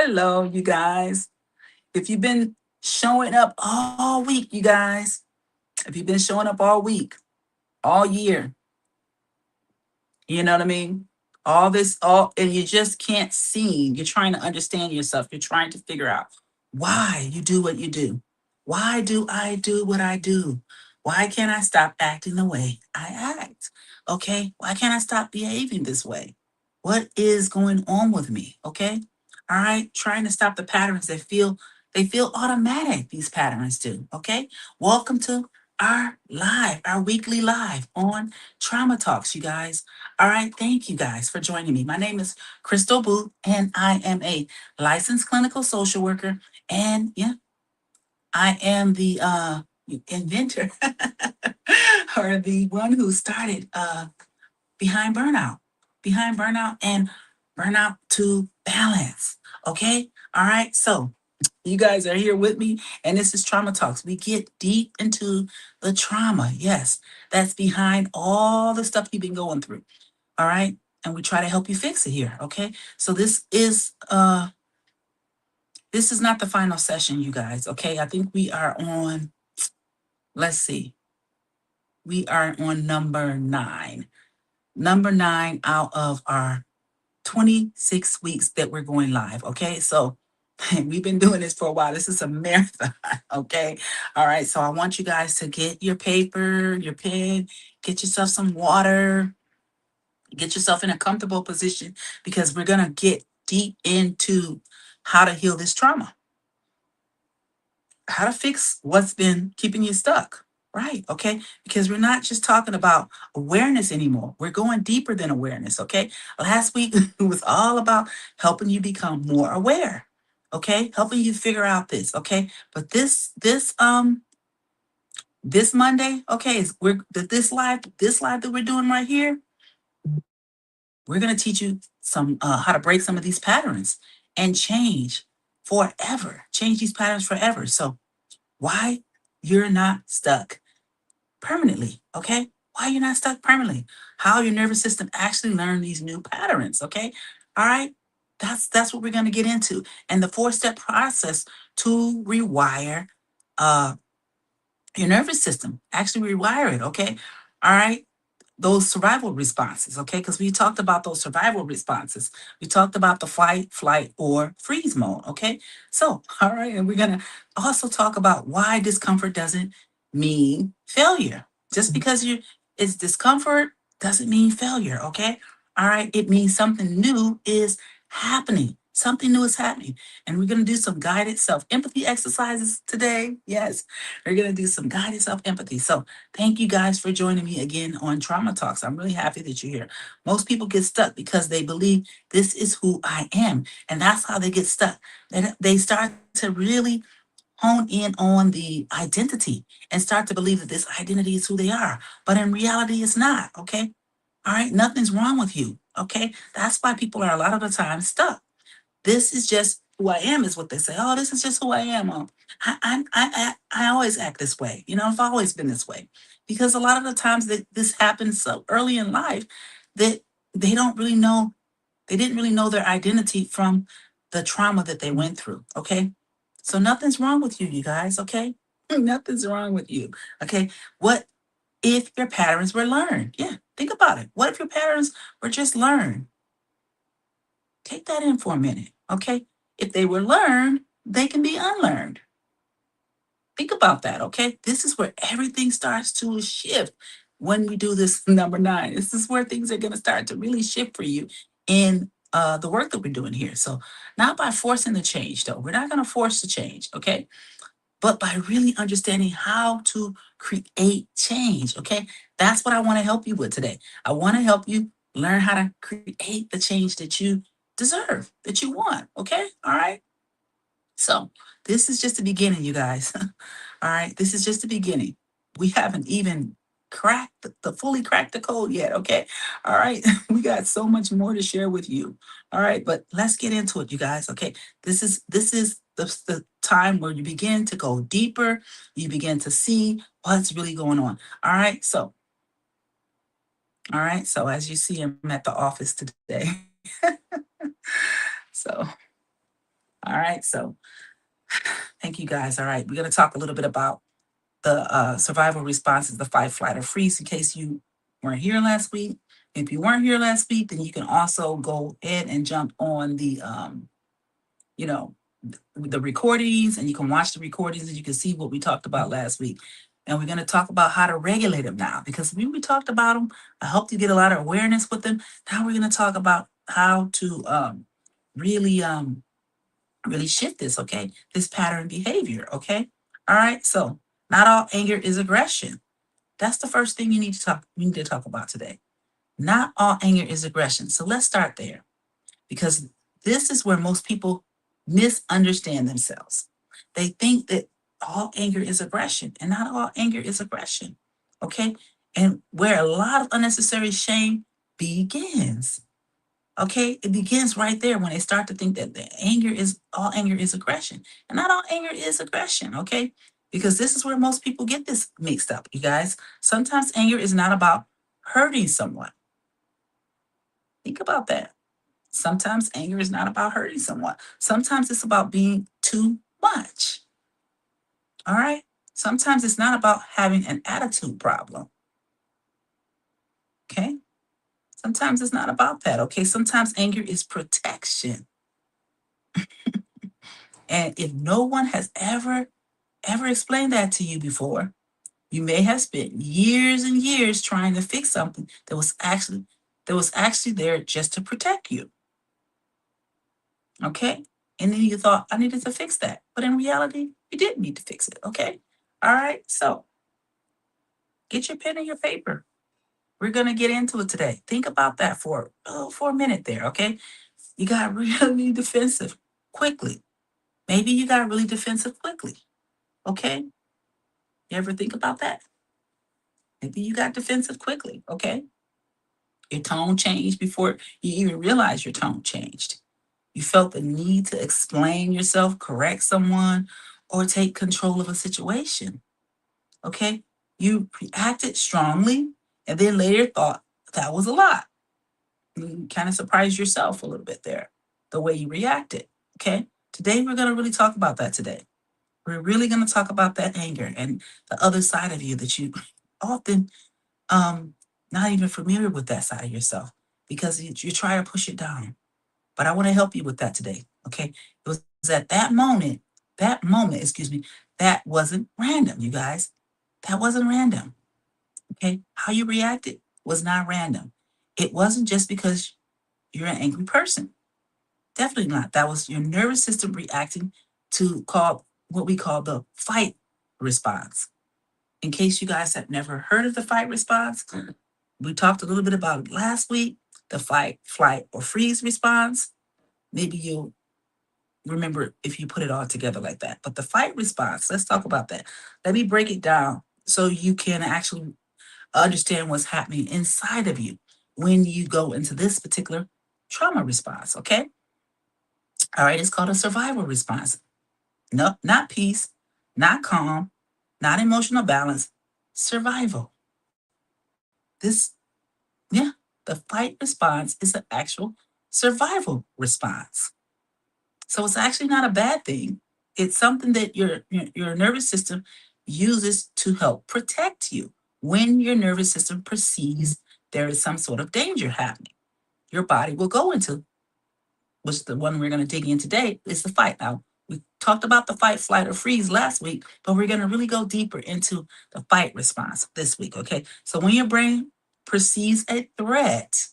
Hello, you guys. If you've been showing up all week, you guys, if you've been showing up all week, all year, you know what I mean? And you just can't see. You're trying to understand yourself. You're trying to figure out why you do what you do. Why do I do what I do? Why can't I stop acting the way I act? Okay. Why can't I stop behaving this way? What is going on with me? Okay. All right. Trying to stop the patterns they feel automatic, these patterns do. Okay. Welcome to our weekly live on Trauma Talks, you guys. All right, thank you guys for joining me. My name is Crystal Booth, and I am a licensed clinical social worker. And yeah, I am the inventor or the one who started behind burnout, and burnout to balance. Okay, all right. So you guys are here with me, and this is Trauma Talks. We get deep into the trauma, yes, that's behind all the stuff you've been going through. All right. And we try to help you fix it here. Okay. So this is not the final session, you guys. Okay. I think we are on, let's see, we are on number 9. Number 9 out of our 26 weeks that we're going live. Okay. So we've been doing this for a while. This is a marathon. Okay. All right. So I want you guys to get your paper, your pen, get yourself some water. Get yourself in a comfortable position because we're going to get deep into how to heal this trauma, how to fix what's been keeping you stuck. Right. Okay. Because we're not just talking about awareness anymore. We're going deeper than awareness. Okay. Last week it was all about helping you become more aware. Okay. Helping you figure out this. Okay. But this Monday, okay, this live that we're doing right here, we're going to teach you some how to break some of these patterns and change these patterns forever. So why you're not stuck permanently, okay? Why you're not stuck permanently? How your nervous system actually learned these new patterns, okay? All right, that's what we're going to get into, and the 4-step process to rewire uh, your nervous system. Actually, rewire it, okay? All right, those survival responses, okay? Because we talked about those survival responses. We talked about the fight, flight, or freeze mode, okay? So, all right, and we're going to also talk about why discomfort doesn't mean failure. Just because it's discomfort doesn't mean failure, okay? All right, it means something new is happening. Something new is happening. And we're going to do some guided self empathy exercises today. Yes, we're going to do some guided self empathy. So, thank you guys for joining me again on Trauma Talks. I'm really happy that you're here. Most people get stuck because they believe this is who I am. And that's how they get stuck. They start to really hone in on the identity and start to believe that this identity is who they are. But in reality, it's not. Okay. All right. Nothing's wrong with you. Okay. That's why people are a lot of the time stuck. This is just who I am, is what they say. Oh, this is just who I am. Oh, I always act this way. I've always been this way. Because a lot of the times that this happens so early in life that they don't really know, they didn't really know their identity from the trauma that they went through. Okay. So nothing's wrong with you, you guys. Okay. Nothing's wrong with you. Okay. What if your patterns were learned? Yeah. Think about it. What if your patterns were just learned? Take that in for a minute, okay? If they were learned, they can be unlearned. Think about that, okay? This is where everything starts to shift when we do this number 9. This is where things are going to start to really shift for you in the work that we're doing here. So, not by forcing the change, though. We're not going to force the change, okay? But by really understanding how to create change, okay? That's what I want to help you with today. I want to help you learn how to create the change that you deserve, that you want, okay? All right? So, this is just the beginning, you guys. All right? This is just the beginning. We haven't even cracked the fully cracked the code yet, okay? All right? We got so much more to share with you. All right? But let's get into it, you guys, okay? This is the time where you begin to go deeper, you begin to see what's really going on. All right? So, as you see, I'm at the office today. So, All right. So thank you guys. All right. We're going to talk a little bit about the survival responses, the fight, flight, or freeze, in case you weren't here last week. If you weren't here last week, then you can also go ahead and jump on you know, the recordings, and you can watch the recordings and you can see what we talked about last week. And we're going to talk about how to regulate them now, because when we talked about them, I hope you get a lot of awareness with them. Now we're going to talk about how to really really shift this, okay? This pattern behavior, okay? All right. So not all anger is aggression. That's the first thing you need to talk about today. Not all anger is aggression. So let's start there, because this is where most people misunderstand themselves. They think that all anger is aggression, and not all anger is aggression. Okay? And where a lot of unnecessary shame begins. Okay, it begins right there when they start to think that all anger is aggression, and not all anger is aggression. Okay, because this is where most people get this mixed up. You guys, sometimes anger is not about hurting someone. Think about that. Sometimes anger is not about hurting someone. Sometimes it's about being too much. All right. Sometimes it's not about having an attitude problem. Okay. Sometimes it's not about that. Okay. Sometimes anger is protection. And if no one has ever explained that to you before, you may have spent years and years trying to fix something that was actually there just to protect you. Okay. And then you thought, I needed to fix that. But in reality, you didn't need to fix it. Okay. All right. So get your pen and your paper. We're going to get into it today. Think about that for a minute there. Okay. You got really defensive quickly. Maybe you got really defensive quickly. Okay. You ever think about that? Maybe you got defensive quickly. Okay. Your tone changed before you even realized your tone changed. You felt the need to explain yourself, correct someone, or take control of a situation. Okay. You reacted strongly and then later thought that was a lot. You kind of surprised yourself a little bit there, the way you reacted. Okay. Today, we're going to really talk about that today. We're really going to talk about that anger and the other side of you that you often not even familiar with that side of yourself, because you try to push it down. But I want to help you with that today. Okay. It was at that moment, excuse me, that wasn't random, you guys. That wasn't random. Okay. How you reacted was not random. It wasn't just because you're an angry person. Definitely not. That was your nervous system reacting to what we call the fight response. In case you guys have never heard of the fight response, we talked a little bit about it last week. The fight, flight, or freeze response. Maybe you'll remember if you put it all together like that. But the fight response, let's talk about that. Let me break it down so you can actually understand what's happening inside of you when you go into this particular trauma response. Okay. All right. It's called a survival response. No, not peace, not calm, not emotional balance, survival. This, yeah, the fight response is an actual survival response. So it's actually not a bad thing. It's something that your nervous system uses to help protect you. When your nervous system perceives there is some sort of danger happening, your body will go into, which the one we're going to dig in today is the fight. Now, we talked about the fight, flight, or freeze last week, but we're going to really go deeper into the fight response this week. Okay. So when your brain perceives a threat,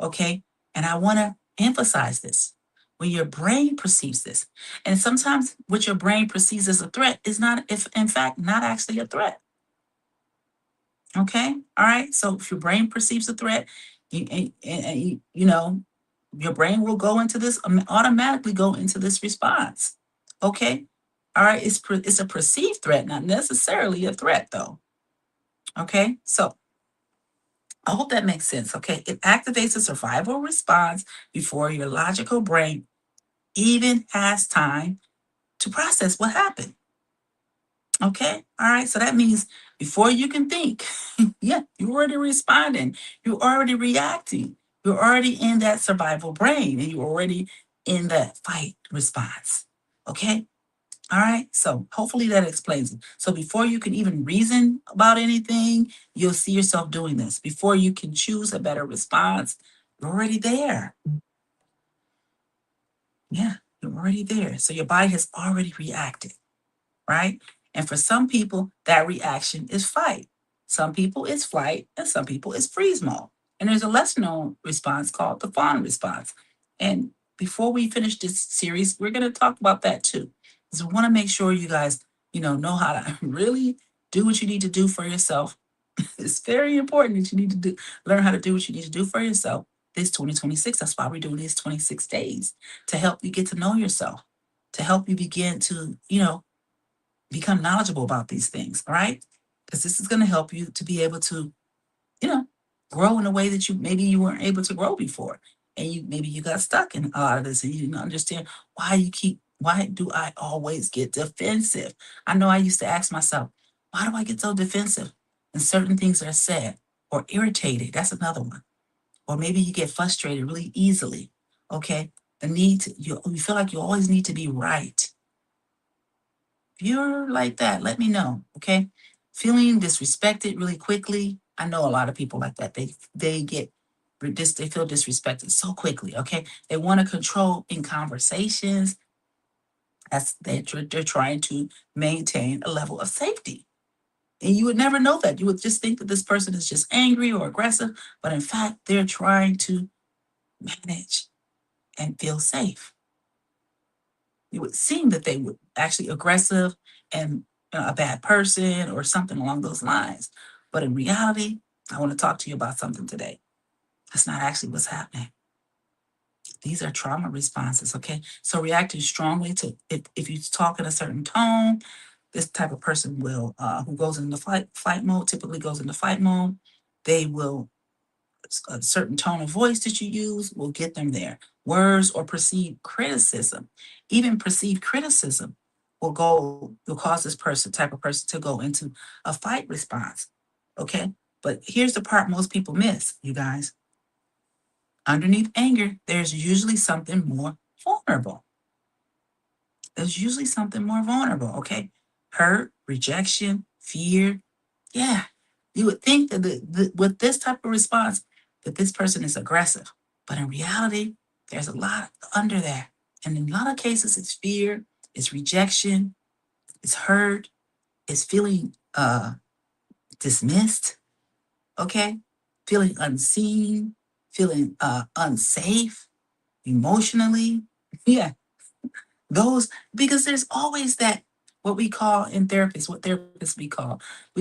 okay, and I want to emphasize this, when your brain perceives this, and sometimes what your brain perceives as a threat is not, if in fact, not actually a threat. Okay. All right. So if your brain perceives a threat, you know, your brain will go into this, automatically go into this response. Okay. All right. It's a perceived threat, not necessarily a threat, though. Okay. So I hope that makes sense. Okay. It activates a survival response before your logical brain even has time to process what happened. Okay. All right. So that means before you can think, yeah, you're already responding. You're already reacting. You're already in that survival brain, and you're already in that fight response. Okay. All right. So hopefully that explains it. So before you can even reason about anything, you'll see yourself doing this. Before you can choose a better response, you're already there. Yeah, you're already there. So your body has already reacted, right? And for some people, that reaction is fight. Some people it's flight, and some people it's freeze mode. And there's a less known response called the fawn response. And before we finish this series, we're going to talk about that too. Because we want to make sure you guys, know how to really do what you need to do for yourself. It's very important that you need to learn how to do what you need to do for yourself this 2026. That's why we're doing these 26 days to help you get to know yourself, to help you begin to, become knowledgeable about these things, all right? Because this is going to help you to be able to, you know, grow in a way that you weren't able to grow before. And maybe you got stuck in a lot of this and you didn't understand why do I always get defensive? I know I used to ask myself, why do I get so defensive? And certain things are said or irritated. That's another one. Or maybe you get frustrated really easily. Okay. You feel like you always need to be right. If you're like that, let me know. Okay. Feeling disrespected really quickly. I know a lot of people like that. They feel disrespected so quickly. Okay. They want to control in conversations. They're trying to maintain a level of safety. And you would never know that. You would just think that this person is just angry or aggressive, but in fact, they're trying to manage and feel safe. It would seem that they would actually aggressive and a bad person or something along those lines. But in reality, I want to talk to you about something today. That's not actually what's happening. These are trauma responses, okay? So reacting strongly to if you talk in a certain tone, this type of person will who goes into fight mode, typically goes into fight mode. They will a certain tone of voice that you use will get them there. Words or perceived criticism, even perceived criticism will cause this type of person to go into a fight response. Okay. But here's the part most people miss, you guys. Underneath anger, there's usually something more vulnerable. There's usually something more vulnerable. Okay. Hurt, rejection, fear. Yeah. You would think that with this type of response, that this person is aggressive. But in reality, there's a lot under there. And in a lot of cases, it's fear, it's rejection, it's hurt, it's feeling dismissed, okay? Feeling unseen, feeling unsafe emotionally. Yeah, those, because there's always that, what we call in therapists, what therapists we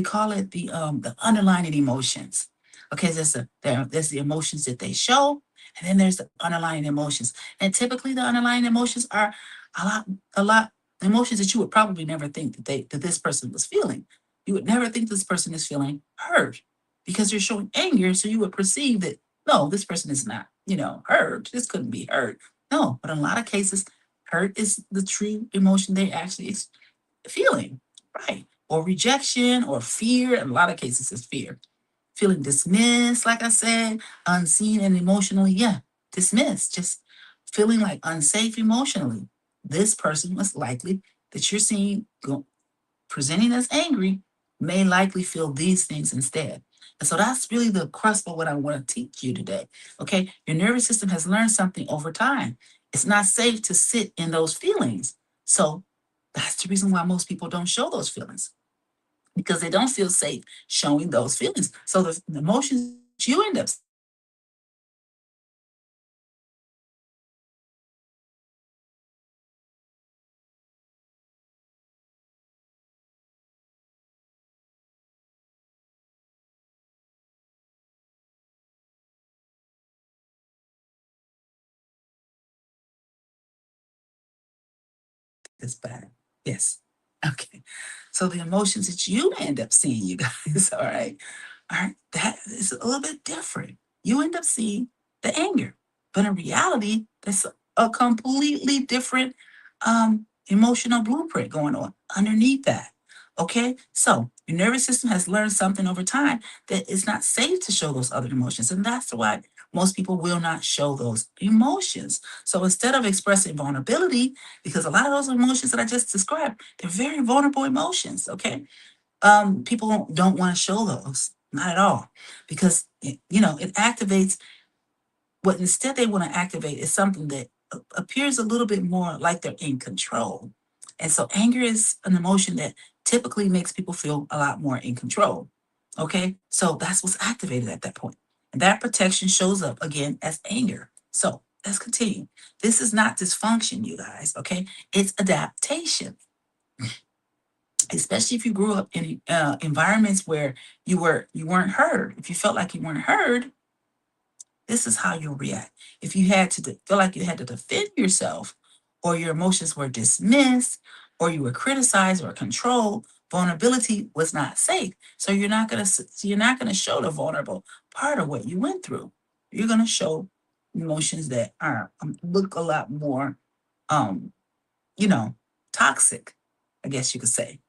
call it the underlying emotions. Okay, there's the emotions that they show, and then there's the underlying emotions. And typically the underlying emotions are a lot emotions that you would probably never think that this person was feeling. You would never think this person is feeling hurt because you're showing anger, so you would perceive that no, this person is not, hurt. This couldn't be hurt. No, but in a lot of cases, hurt is the true emotion they actually feeling, right? Or rejection or fear. In a lot of cases, it's fear. Feeling dismissed, like I said, unseen and emotionally, yeah, dismissed. Just feeling like unsafe emotionally. This person was likely that you're seeing presenting as angry may likely feel these things instead. And so that's really the crust of what I want to teach you today. Okay. Your nervous system has learned something over time. It's not safe to sit in those feelings. So that's the reason why most people don't show those feelings because they don't feel safe showing those feelings. So the emotions you end up is bad. Yes. Okay. So the emotions that you end up seeing, you guys, all right, that is a little bit different. You end up seeing the anger, but in reality, there's a completely different emotional blueprint going on underneath that. Okay, so your nervous system has learned something over time that it's not safe to show those other emotions, and that's why most people will not show those emotions. So instead of expressing vulnerability, because a lot of those emotions that I just described, they're very vulnerable emotions, okay? People don't want to show those, not at all, because it activates what instead they want to activate is something that appears a little bit more like they're in control. And so anger is an emotion that typically makes people feel a lot more in control. Okay. So that's what's activated at that point. And that protection shows up again as anger. So let's continue. This is not dysfunction, you guys. Okay. It's adaptation, especially if you grew up in environments where you weren't heard. If you felt like you weren't heard, this is how you'll react. If you had to feel like you had to defend yourself, or your emotions were dismissed, or you were criticized or controlled, vulnerability was not safe. So you're not gonna show the vulnerable part of what you went through. You're gonna show emotions that are look a lot more, um, you know, toxic. I guess you could say,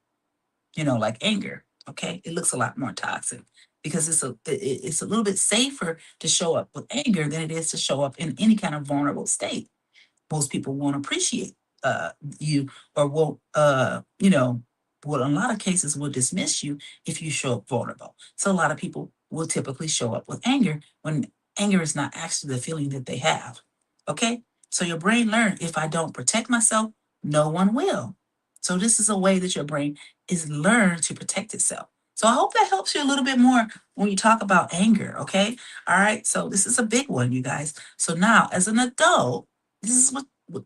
like anger. Okay, it looks a lot more toxic because it's a little bit safer to show up with anger than it is to show up in any kind of vulnerable state. Most people won't appreciate uh, you, or won't, well, in a lot of cases will dismiss you if you show up vulnerable. So a lot of people will typically show up with anger when anger is not actually the feeling that they have. Okay, so your brain learned, if I don't protect myself, no one will. So this is a way that your brain is learned to protect itself. So I hope that helps you a little bit more when you talk about anger. Okay, all right. So this is a big one, you guys. So now, as an adult, this is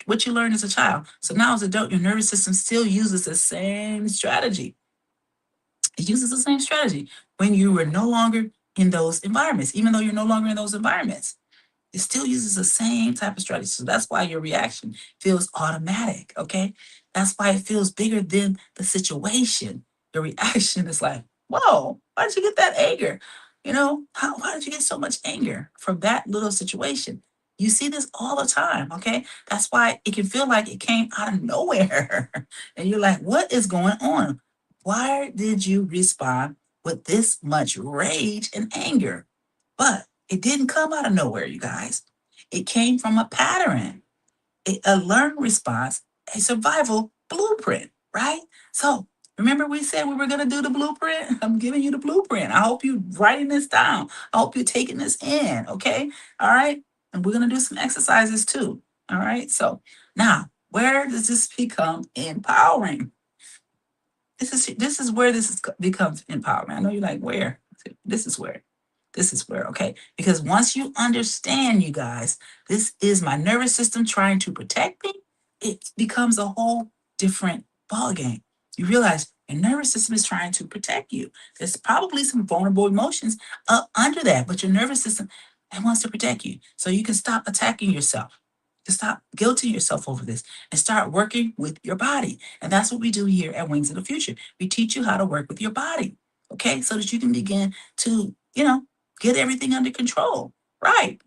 what you learned as a child. So now as an adult, your nervous system still uses the same strategy. It uses the same strategy when you were no longer in those environments, even though you're no longer in those environments. It still uses the same type of strategy. So that's why your reaction feels automatic. Okay. That's why it feels bigger than the situation. Your reaction is like, whoa, why did you get that anger? Why did you get so much anger from that little situation? You see this all the time. Okay. That's why it can feel like it came out of nowhere. And you're like, what is going on? Why did you respond with this much rage and anger? But it didn't come out of nowhere, you guys. It came from a pattern, a learned response, a survival blueprint, right? So remember we said we were going to do the blueprint? I'm giving you the blueprint. I hope you're writing this down. I hope you're taking this in, okay? All right? And we're going to do some exercises too. All right? So now, where does this become empowering? This is where becomes empowerment. I know you're like, where? This is where. This is where, okay? Because once you understand, you guys, this is my nervous system trying to protect me, it becomes a whole different ballgame. You realize your nervous system is trying to protect you. There's probably some vulnerable emotions up under that, but your nervous system, it wants to protect you. So you can stop attacking yourself. To stop guilting yourself over this and start working with your body. And that's what we do here at Wings of the Future. We teach you how to work with your body, okay? So that you can begin to, get everything under control, right?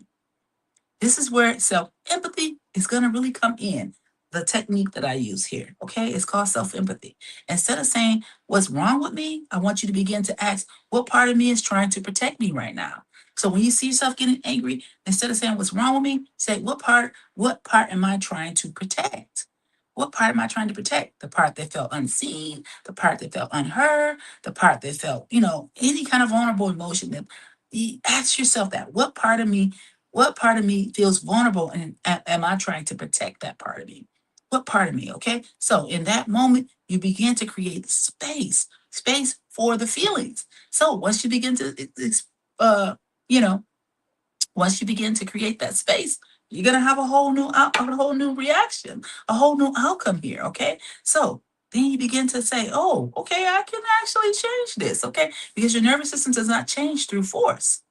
This is where self empathy is going to really come in. The technique that I use here, okay? It's called self empathy. Instead of saying, what's wrong with me? I want you to begin to ask, what part of me is trying to protect me right now? So when you see yourself getting angry, instead of saying, what's wrong with me? Say, what part am I trying to protect? What part am I trying to protect? The part that felt unseen, the part that felt unheard, the part that felt, any kind of vulnerable emotion that you ask yourself that. What part of me feels vulnerable, and am I trying to protect that part of me? What part of me? Okay. So in that moment, you begin to create space for the feelings. So once you begin to, uh, you know, once you begin to create that space, you're gonna have a whole new reaction, a whole new outcome here. Okay. So then you begin to say, oh, okay, I can actually change this. Okay. Because your nervous system does not change through force.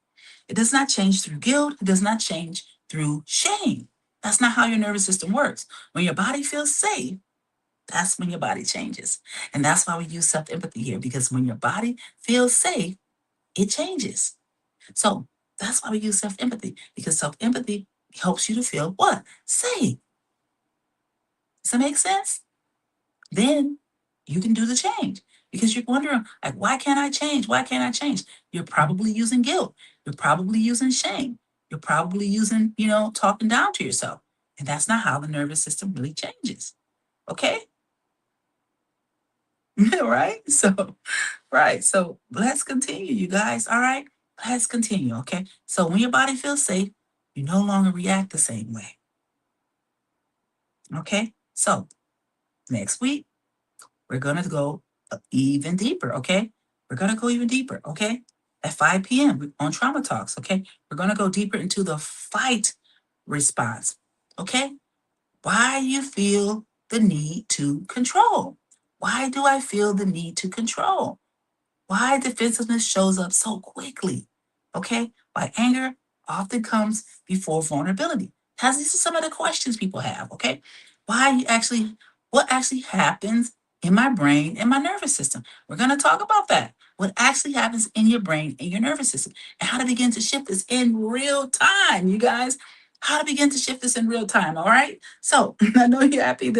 It does not change through guilt. It does not change through shame. That's not how your nervous system works. When your body feels safe, that's when your body changes. And that's why we use self empathy here, because when your body feels safe, it changes. So that's why we use self empathy, because self empathy helps you to feel what? Safe. Does that make sense? Then you can do the change, because you're wondering, like, why can't I change? Why can't I change? You're probably using guilt. You're probably using shame. you're probably using, talking down to yourself. And that's not how the nervous system really changes. Okay? Right? So, right. So let's continue, you guys. All right. Let's continue. Okay. So when your body feels safe, you no longer react the same way. Okay. So next week, we're going to go even deeper. Okay. We're going to go even deeper. Okay. At 5 p.m. on Trauma Talks. Okay. We're going to go deeper into the fight response. Okay. Why you feel the need to control. Why do I feel the need to control? Why defensiveness shows up so quickly. Okay? Why anger often comes before vulnerability. Because these are some of the questions people have. Okay? What actually happens in my brain and my nervous system? We're going to talk about that. What actually happens in your brain and your nervous system, and how to begin to shift this in real time, you guys. How to begin to shift this in real time. All right. So I know you're happy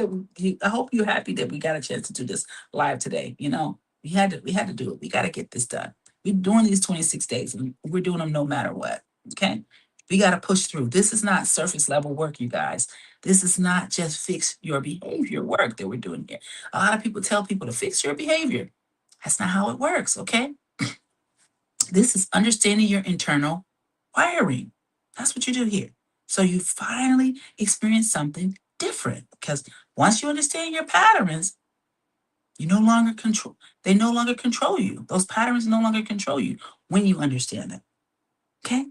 I hope you're happy that we got a chance to do this live today. We had to do it. We got to get this done. We're doing these 26 days and we're doing them no matter what. Okay. We got to push through. This is not surface level work, you guys. This is not just fix your behavior work that we're doing here. A lot of people tell people to fix your behavior. That's not how it works. Okay. This is understanding your internal wiring. That's what you do here. So you finally experience something different because once you understand your patterns, you no longer control, they no longer control you. Those patterns no longer control you when you understand them. Okay?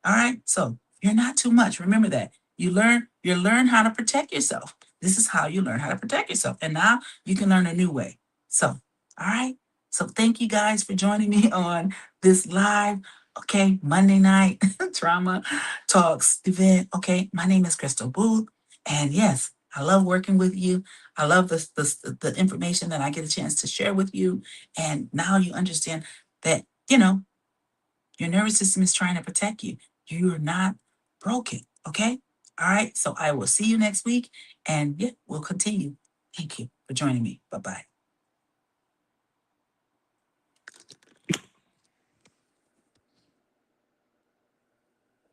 All right. So you're not too much. Remember that. You learn how to protect yourself. This is how you learn how to protect yourself. And now you can learn a new way. So, all right. So thank you guys for joining me on this live, okay, Monday night trauma talks event. Okay. My name is Crystal Booth. And yes, I love working with you. I love the information that I get a chance to share with you. And now you understand that, your nervous system is trying to protect you. You're not broken. Okay. All right. So I will see you next week. And yeah, we'll continue. Thank you for joining me. Bye bye.